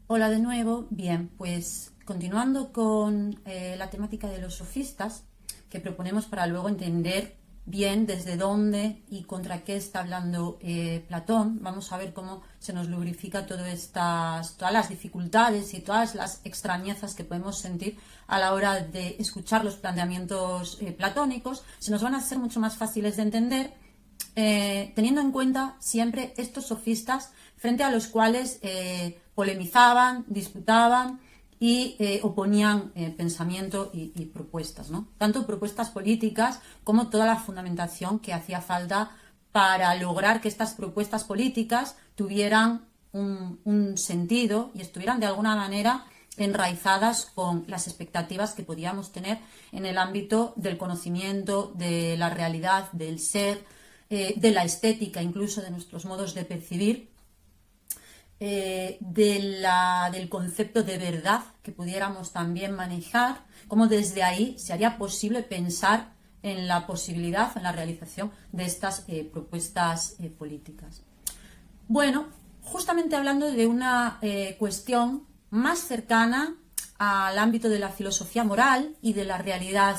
Hola de nuevo. Bien, pues continuando con la temática de los sofistas que proponemos para luego entender bien desde dónde y contra qué está hablando Platón, vamos a ver cómo se nos lubrifica todas las dificultades y todas las extrañezas que podemos sentir a la hora de escuchar los planteamientos platónicos. Se nos van a hacer mucho más fáciles de entender teniendo en cuenta siempre estos sofistas frente a los cuales polemizaban, disputaban y oponían pensamiento y propuestas, ¿no? Tanto propuestas políticas como toda la fundamentación que hacía falta para lograr que estas propuestas políticas tuvieran un sentido y estuvieran de alguna manera enraizadas con las expectativas que podíamos tener en el ámbito del conocimiento, de la realidad, del ser, de la estética, incluso de nuestros modos de percibir, del concepto de verdad que pudiéramos también manejar, cómo desde ahí se haría posible pensar en la posibilidad, en la realización de estas propuestas políticas. Bueno, justamente hablando de una cuestión más cercana al ámbito de la filosofía moral y de la realidad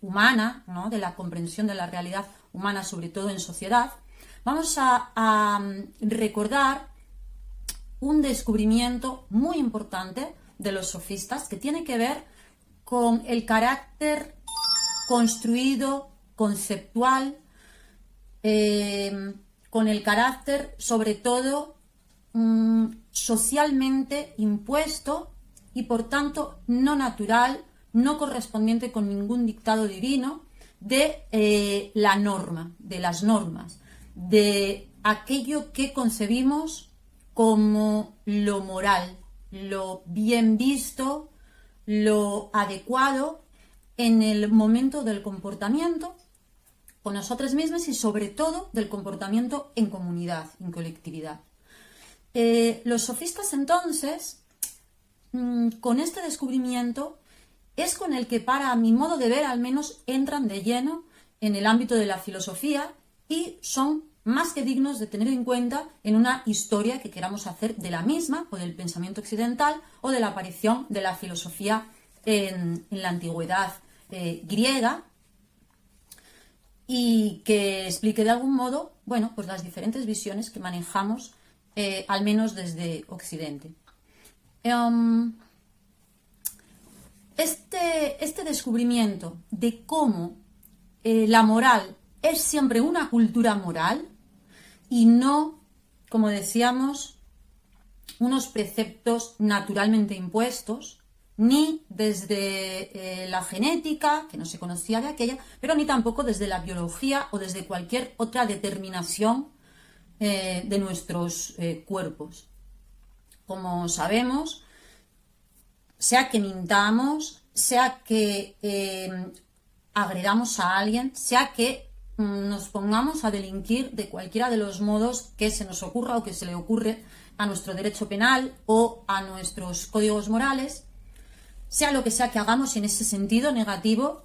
humana, ¿no? De la comprensión de la realidad humana, sobre todo en sociedad, vamos a recordar un descubrimiento muy importante de los sofistas que tiene que ver con el carácter construido, conceptual, con el carácter sobre todo socialmente impuesto y por tanto no natural, no correspondiente con ningún dictado divino de la norma, de las normas, de aquello que concebimos como lo moral, lo bien visto, lo adecuado en el momento del comportamiento con nosotros mismos y sobre todo del comportamiento en comunidad, en colectividad. Los sofistas entonces, con este descubrimiento, es con el que para mi modo de ver al menos entran de lleno en el ámbito de la filosofía y son más que dignos de tener en cuenta en una historia que queramos hacer de la misma o del pensamiento occidental o de la aparición de la filosofía en la antigüedad griega y que explique de algún modo, bueno, pues las diferentes visiones que manejamos al menos desde Occidente. Este descubrimiento de cómo la moral es siempre una cultura moral y no, como decíamos, unos preceptos naturalmente impuestos, ni desde la genética, que no se conocía de aquella, pero ni tampoco desde la biología o desde cualquier otra determinación de nuestros cuerpos. Como sabemos, sea que mintamos, sea que agredamos a alguien, sea que nos pongamos a delinquir de cualquiera de los modos que se nos ocurra o que se le ocurre a nuestro derecho penal o a nuestros códigos morales, sea lo que sea que hagamos en ese sentido negativo,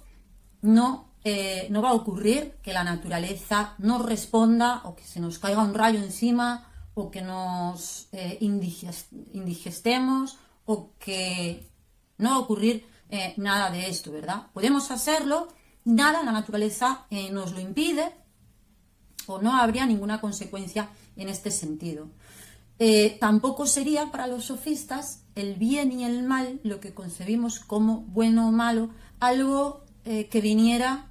no va a ocurrir que la naturaleza nos responda o que se nos caiga un rayo encima o que nos indigestemos o que no va a ocurrir nada de esto, ¿verdad? Podemos hacerlo, nada, la naturaleza nos lo impide o no habría ninguna consecuencia en este sentido. Tampoco sería para los sofistas el bien y el mal, lo que concebimos como bueno o malo, algo que viniera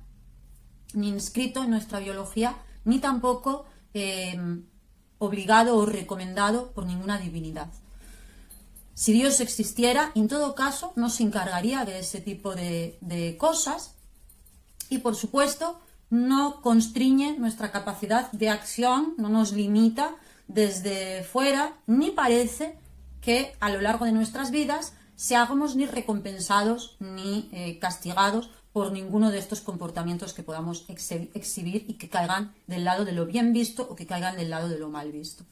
ni inscrito en nuestra biología, ni tampoco obligado o recomendado por ninguna divinidad. Si Dios existiera, en todo caso, no se encargaría de ese tipo de cosas y, por supuesto, no constriñe nuestra capacidad de acción, no nos limita desde fuera, ni parece que a lo largo de nuestras vidas seamos ni recompensados ni castigados por ninguno de estos comportamientos que podamos exhibir y que caigan del lado de lo bien visto o que caigan del lado de lo mal visto.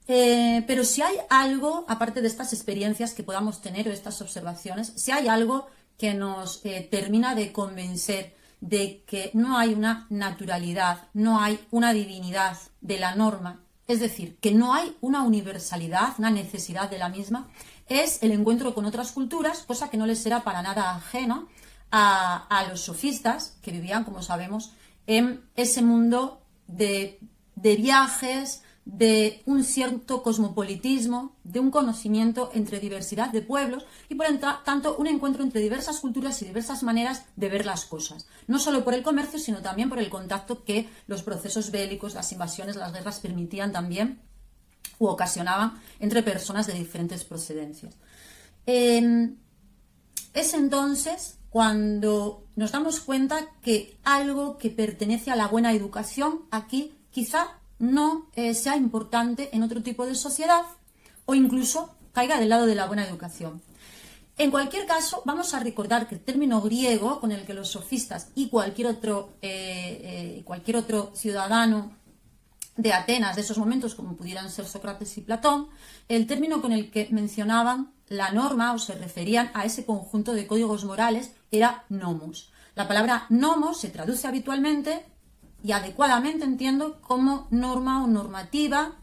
Pero si hay algo, aparte de estas experiencias que podamos tener o estas observaciones, si hay algo que nos termina de convencer de que no hay una naturalidad, no hay una divinidad de la norma es decir, que no hay una universalidad, una necesidad de la misma, es el encuentro con otras culturas, cosa que no les era para nada ajeno a los sofistas, que vivían, como sabemos, en ese mundo de viajes, de un cierto cosmopolitismo, de un conocimiento entre diversidad de pueblos y por tanto un encuentro entre diversas culturas y diversas maneras de ver las cosas. No solo por el comercio, sino también por el contacto que los procesos bélicos, las invasiones, las guerras permitían también u ocasionaban entre personas de diferentes procedencias. Es entonces cuando nos damos cuenta que algo que pertenece a la buena educación aquí quizá no sea importante en otro tipo de sociedad o incluso caiga del lado de la buena educación. En cualquier caso, vamos a recordar que el término griego con el que los sofistas y cualquier otro ciudadano de Atenas de esos momentos, como pudieran ser Sócrates y Platón, el término con el que mencionaban la norma o se referían a ese conjunto de códigos morales era nomos. La palabra nomos se traduce habitualmente y adecuadamente, entiendo, como norma o normativa,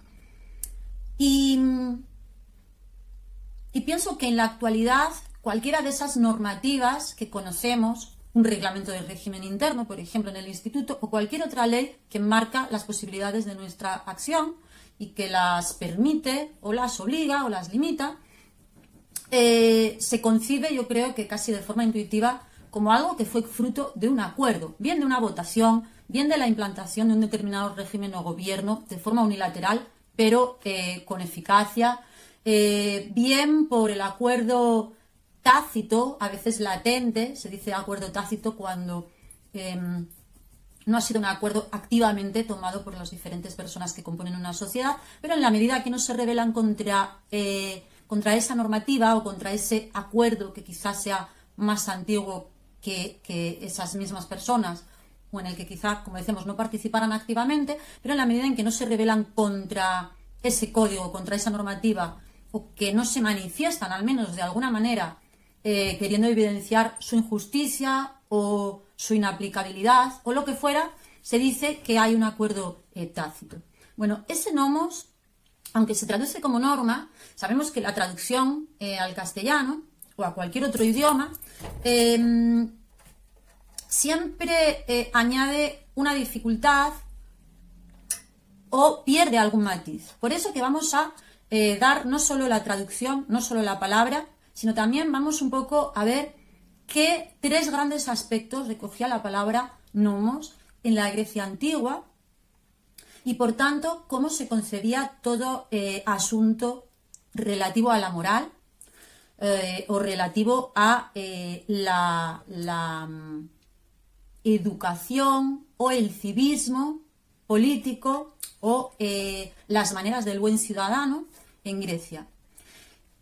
y pienso que en la actualidad cualquiera de esas normativas que conocemos, un reglamento de régimen interno, por ejemplo, en el instituto, o cualquier otra ley que marca las posibilidades de nuestra acción y que las permite o las obliga o las limita, se concibe, yo creo que casi de forma intuitiva, como algo que fue fruto de un acuerdo, bien de una votación, bien de la implantación de un determinado régimen o gobierno de forma unilateral, pero con eficacia, bien por el acuerdo tácito, a veces latente, se dice acuerdo tácito cuando no ha sido un acuerdo activamente tomado por las diferentes personas que componen una sociedad, pero en la medida que no se rebelan contra esa normativa o contra ese acuerdo que quizás sea más antiguo que esas mismas personas, o en el que quizá, como decimos, no participaran activamente, pero en la medida en que no se rebelan contra ese código, contra esa normativa, o que no se manifiestan, al menos de alguna manera, queriendo evidenciar su injusticia o su inaplicabilidad, o lo que fuera, se dice que hay un acuerdo tácito. Bueno, ese nomos, aunque se traduce como norma, sabemos que la traducción al castellano o a cualquier otro idioma siempre añade una dificultad o pierde algún matiz. Por eso que vamos a dar no solo la traducción, no solo la palabra, sino también vamos un poco a ver qué tres grandes aspectos recogía la palabra nomos en la Grecia antigua y, por tanto, cómo se concebía todo asunto relativo a la moral o relativo a la educación o el civismo político o las maneras del buen ciudadano en Grecia.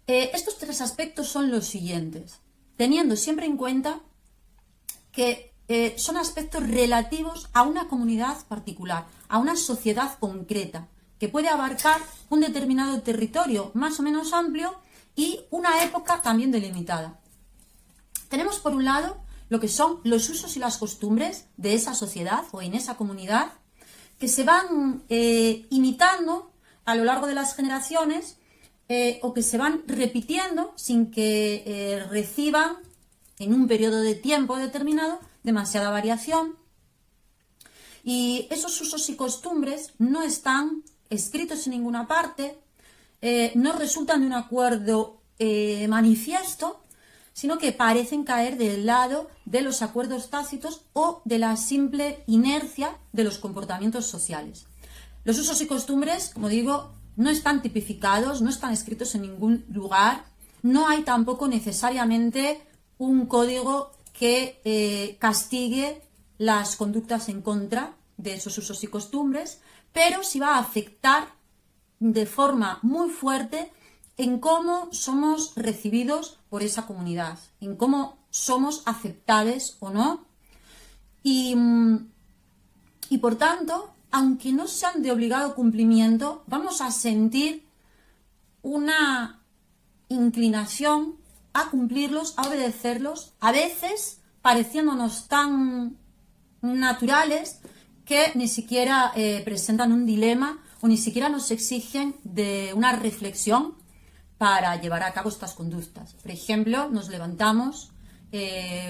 Estos tres aspectos son los siguientes, teniendo siempre en cuenta que son aspectos relativos a una comunidad particular, a una sociedad concreta, que puede abarcar un determinado territorio más o menos amplio y una época también delimitada. Tenemos por un lado lo que son los usos y las costumbres de esa sociedad o en esa comunidad, que se van imitando a lo largo de las generaciones o que se van repitiendo sin que reciban en un periodo de tiempo determinado demasiada variación. Y esos usos y costumbres no están escritos en ninguna parte, no resultan de un acuerdo manifiesto, sino que parecen caer del lado de los acuerdos tácitos o de la simple inercia de los comportamientos sociales. Los usos y costumbres, como digo, no están tipificados, no están escritos en ningún lugar, no hay tampoco necesariamente un código que castigue las conductas en contra de esos usos y costumbres, pero sí va a afectar de forma muy fuerte en cómo somos recibidos por esa comunidad, en cómo somos aceptados o no. Y por tanto, aunque no sean de obligado cumplimiento, vamos a sentir una inclinación a cumplirlos, a obedecerlos, a veces pareciéndonos tan naturales que ni siquiera presentan un dilema o ni siquiera nos exigen de una reflexión para llevar a cabo estas conductas. Por ejemplo, nos levantamos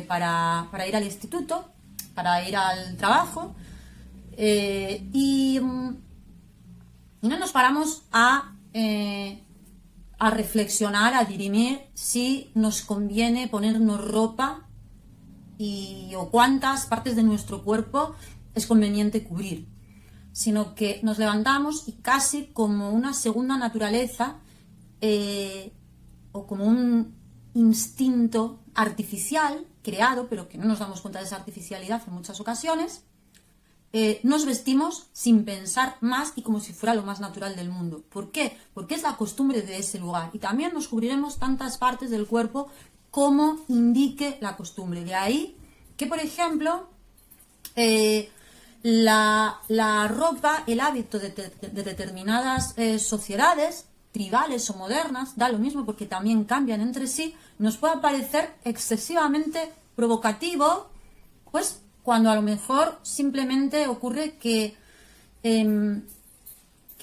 para ir al instituto, para ir al trabajo, y no nos paramos a reflexionar, a dirimir si nos conviene ponernos ropa o cuántas partes de nuestro cuerpo es conveniente cubrir, sino que nos levantamos y casi como una segunda naturaleza o como un instinto artificial creado, pero que no nos damos cuenta de esa artificialidad en muchas ocasiones, nos vestimos sin pensar más y como si fuera lo más natural del mundo. ¿Por qué? Porque es la costumbre de ese lugar, y también nos cubriremos tantas partes del cuerpo como indique la costumbre. De ahí que, por ejemplo, la ropa, el hábito de determinadas sociedades, tribales o modernas, da lo mismo porque también cambian entre sí, nos puede parecer excesivamente provocativo, pues cuando a lo mejor simplemente ocurre que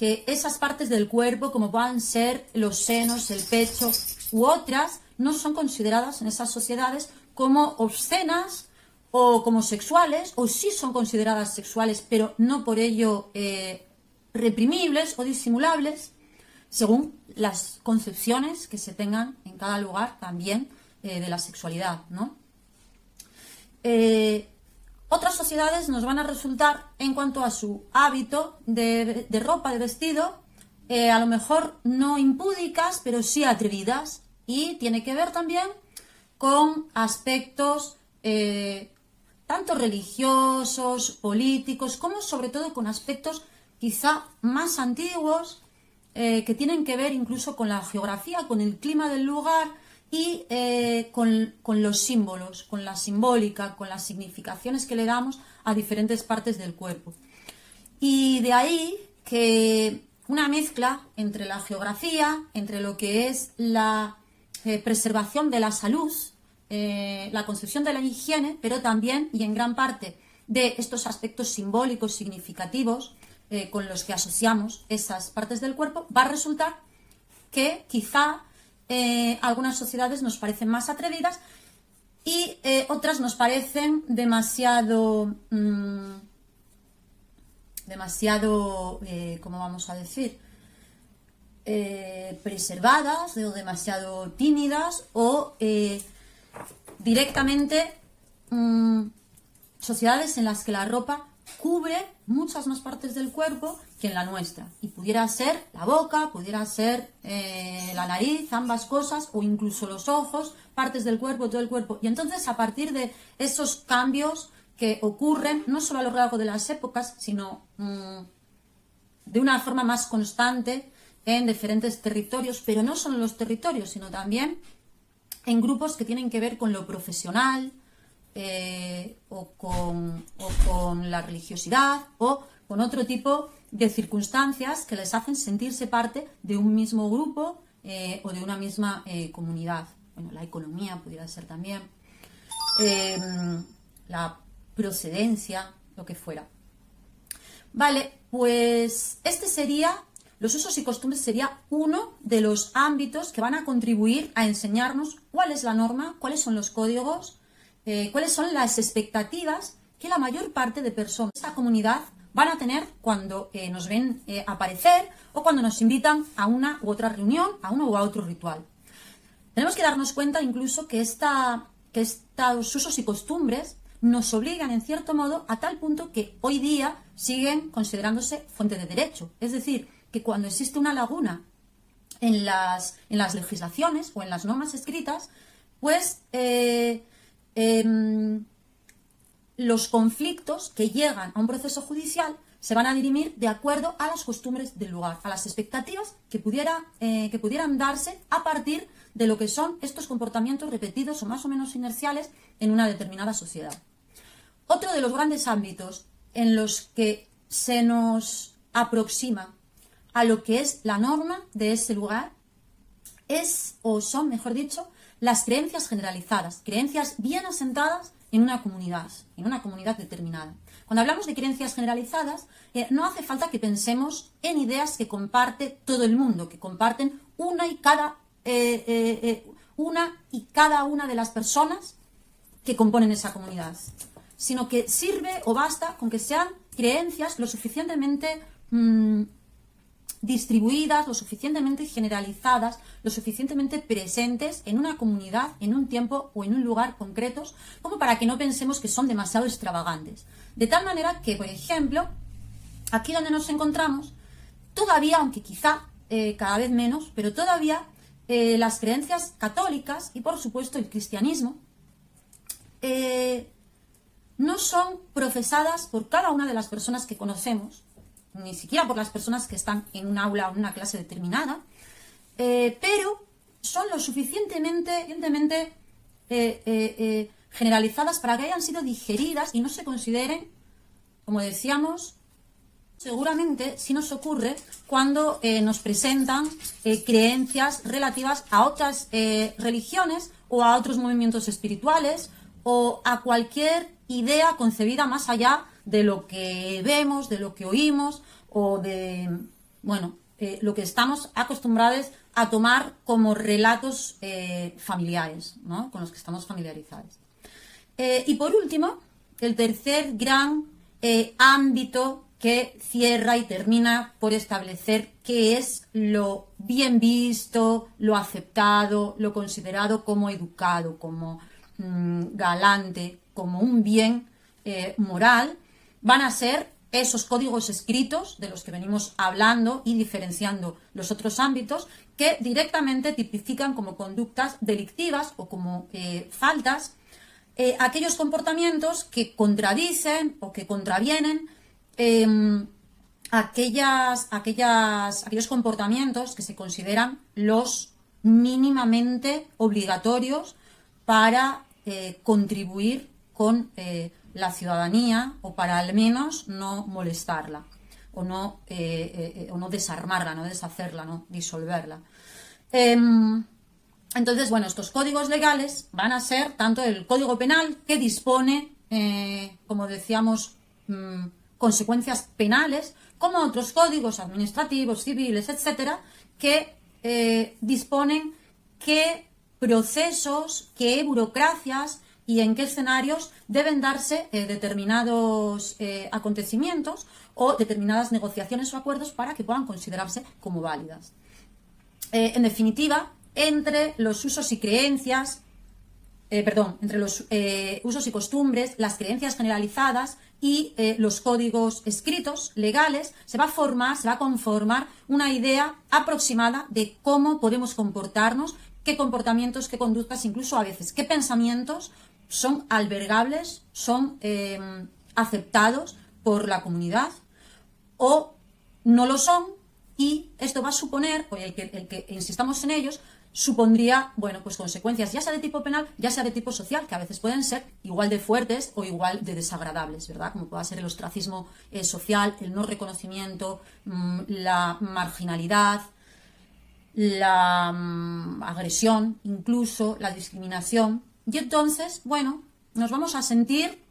esas partes del cuerpo, como puedan ser los senos, el pecho u otras, no son consideradas en esas sociedades como obscenas o como sexuales, o sí son consideradas sexuales, pero no por ello reprimibles o disimulables, según las concepciones que se tengan en cada lugar también de la sexualidad, ¿no? Otras sociedades nos van a resultar, en cuanto a su hábito de ropa, de vestido, a lo mejor no impúdicas, pero sí atrevidas, y tiene que ver también con aspectos tanto religiosos, políticos, como sobre todo con aspectos quizá más antiguos, que tienen que ver incluso con la geografía, con el clima del lugar y con los símbolos, con la simbólica, con las significaciones que le damos a diferentes partes del cuerpo. Y de ahí que una mezcla entre la geografía, entre lo que es la preservación de la salud, la concepción de la higiene, pero también y en gran parte de estos aspectos simbólicos significativos con los que asociamos esas partes del cuerpo, va a resultar que quizá algunas sociedades nos parecen más atrevidas y otras nos parecen demasiado, ¿cómo vamos a decir? Preservadas o demasiado tímidas o directamente sociedades en las que la ropa cubre muchas más partes del cuerpo que en la nuestra, y pudiera ser la boca, pudiera ser la nariz, ambas cosas, o incluso los ojos, partes del cuerpo, todo el cuerpo. Y entonces, a partir de esos cambios que ocurren no solo a lo largo de las épocas, sino de una forma más constante en diferentes territorios, pero no solo en los territorios, sino también en grupos que tienen que ver con lo profesional, o con la religiosidad, o con otro tipo de circunstancias que les hacen sentirse parte de un mismo grupo o de una misma comunidad. Bueno, la economía pudiera ser también, la procedencia, lo que fuera. Vale, pues los usos y costumbres sería uno de los ámbitos que van a contribuir a enseñarnos cuál es la norma, cuáles son los códigos, cuáles son las expectativas que la mayor parte de personas de esta comunidad van a tener cuando nos ven aparecer o cuando nos invitan a una u otra reunión, a uno u otro ritual. Tenemos que darnos cuenta incluso que estos usos y costumbres nos obligan en cierto modo a tal punto que hoy día siguen considerándose fuente de derecho. Es decir, que cuando existe una laguna en las legislaciones o en las normas escritas, pues los conflictos que llegan a un proceso judicial se van a dirimir de acuerdo a las costumbres del lugar, a las expectativas que pudieran darse a partir de lo que son estos comportamientos repetidos o más o menos inerciales en una determinada sociedad. Otro de los grandes ámbitos en los que se nos aproxima a lo que es la norma de ese lugar son, mejor dicho, las creencias generalizadas, creencias bien asentadas en una comunidad determinada. Cuando hablamos de creencias generalizadas, no hace falta que pensemos en ideas que comparte todo el mundo, que comparten una y cada una de las personas que componen esa comunidad, sino que sirve o basta con que sean creencias lo suficientemente distribuidas, lo suficientemente generalizadas, lo suficientemente presentes en una comunidad, en un tiempo o en un lugar concretos, como para que no pensemos que son demasiado extravagantes. De tal manera que, por ejemplo, aquí donde nos encontramos, todavía, aunque quizá cada vez menos, pero todavía las creencias católicas y, por supuesto, el cristianismo no son profesadas por cada una de las personas que conocemos, ni siquiera por las personas que están en un aula o en una clase determinada, pero son lo suficientemente generalizadas para que hayan sido digeridas y no se consideren, como decíamos, seguramente sí nos ocurre cuando nos presentan creencias relativas a otras religiones o a otros movimientos espirituales o a cualquier idea concebida más allá de lo que vemos, de lo que oímos o de, bueno, lo que estamos acostumbrados a tomar como relatos familiares, ¿no? Con los que estamos familiarizados. Y por último, el tercer gran ámbito que cierra y termina por establecer qué es lo bien visto, lo aceptado, lo considerado como educado, como galante, como un bien moral, van a ser esos códigos escritos de los que venimos hablando y diferenciando los otros ámbitos que directamente tipifican como conductas delictivas o como faltas aquellos comportamientos que contradicen o que contravienen aquellos comportamientos que se consideran los mínimamente obligatorios para contribuir con la ciudadanía o para al menos no molestarla o no desarmarla, no deshacerla, no disolverla. Entonces, bueno, estos códigos legales van a ser tanto el Código Penal, que dispone, como decíamos, consecuencias penales, como otros códigos administrativos, civiles, etcétera, que disponen qué procesos, qué burocracias y en qué escenarios deben darse determinados acontecimientos o determinadas negociaciones o acuerdos para que puedan considerarse como válidas. En definitiva, entre los usos y creencias, entre los usos y costumbres, las creencias generalizadas y los códigos escritos legales, se va a conformar una idea aproximada de cómo podemos comportarnos, qué comportamientos, qué conductas, incluso a veces qué pensamientos son albergables, son aceptados por la comunidad o no lo son, y esto va a suponer, o el que insistamos en ellos, supondría, bueno, pues consecuencias ya sea de tipo penal, ya sea de tipo social, que a veces pueden ser igual de fuertes o igual de desagradables, ¿verdad? Como pueda ser el ostracismo social, el no reconocimiento, la marginalidad, la agresión, incluso la discriminación. Y entonces, bueno, nos vamos a sentir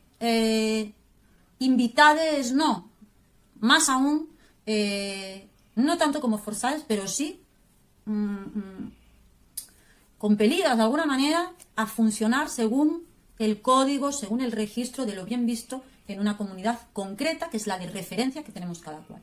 invitades, no, más aún, no tanto como forzadas, pero sí compelidas de alguna manera a funcionar según el código, según el registro de lo bien visto en una comunidad concreta, que es la de referencia que tenemos cada cual.